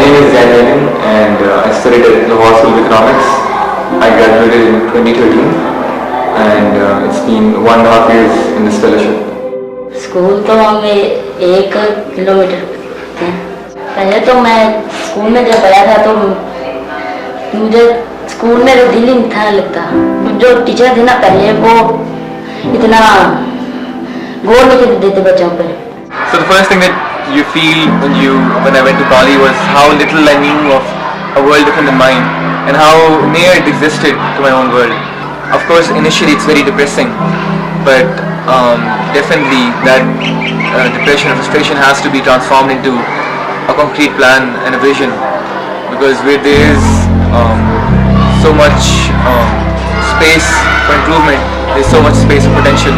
name is Zain and I studied at Lahore School of Economics. I graduated in 2013 and it's been 1.5 years in this fellowship. School तो हमें 1 kilometre थे। पहले तो मैं school में जब पढ़ा था तो मुझे स्कूल में तो दिल ही नहीं था लगता। जो टीचर थे ना पहले वो इतना गौर नहीं देते बच्चों पे। So the first thing that you feel when I went to Bali was how little I knew of a world different than mine and how near it existed to my own world. Of course, initially it's very depressing, but definitely that depression or frustration has to be transformed into a concrete plan and a vision, because where there is so much space for improvement, there is so much space for potential.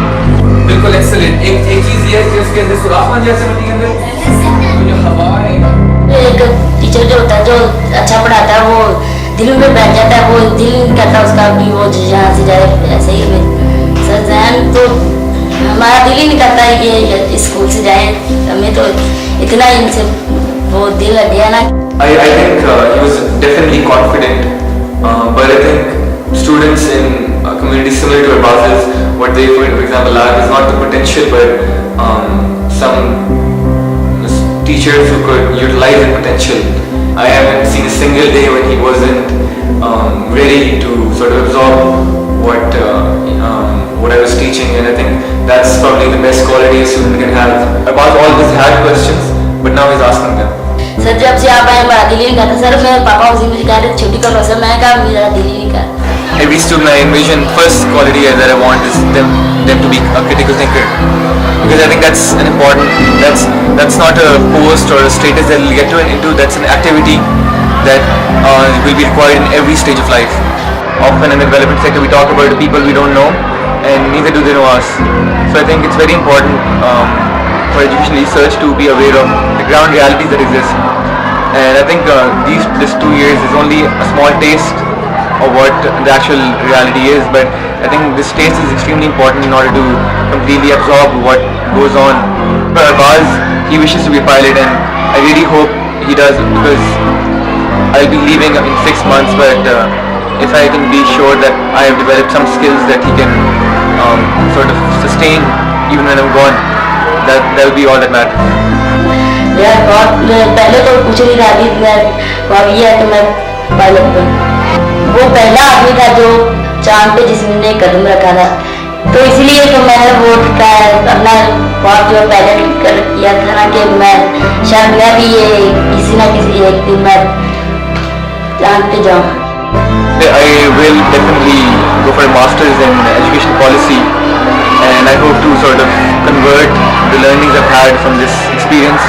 बिल्कुल excellent. एक चीज ये है कि उसके अंदर सुराख जैसे मिट्टी के अंदर जो हवा है, एक टीचर जो होता है जो अच्छा पढ़ाता है वो दिल में बैठ जाता है, वो दिल नहीं करता उसका भी वो यहाँ से जाए। ऐसे ही सर जैन तो हमारा दिल ही नहीं करता है कि स्कूल से जाए, हमें तो इतना इनसे वो दिल लग गया ना। I think he was definitely confident, but I think students in communities similar to Arbaaz's, what they, for example, lack is not the potential, but some teachers who could utilize the potential. I haven't seen a single day when he wasn't ready to sort of absorb what I was teaching, and I think that's probably the best quality a student can have. Arbaaz always had questions, but now he's asking them. Sir जब से आप आए मेरा दिल ही नहीं करता। Sir मैं पापा उसी मुझे कह रहे छुट्टी करो सर, मैं कहा मेरा दिल ही नहीं करता। Every student I envision, first quality that I want is them to be a critical thinker, because I think that's an important, that's not a post or a status that will get into, that's an activity that will be required in every stage of life. Often in the development sector we talk about the people we don't know, and neither do they know us. So I think it's very important for education research to be aware of the ground realities that exist. And I think this 2 years is only a small taste of what the actual reality is, but I think this taste is extremely important in order to completely absorb what goes on. For Arbaaz, he wishes to be a pilot, and I really hope he does, because I'll be leaving in 6 months, but if I can be sure that I have developed some skills that he can sort of sustain even when I'm gone, that will be all that matters. यार बहुत पहले तो कुछ नहीं रहा थी, मैं ये है कि मैं पायलट बनूं। वो पहला आदमी था जो चांद पे जिसने कदम रखा था, तो इसलिए तो मैंने वो अपना बहुत जो पायलट कर किया था ना कि मैं शायद मैं भी ये किसी ना किसी एक दिन मैं चांद पे जाऊँ। I will definitely go for a master's in education policy, and I hope to sort of convert the learnings I've had from this experience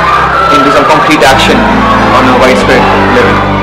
into some concrete action on a widespread level.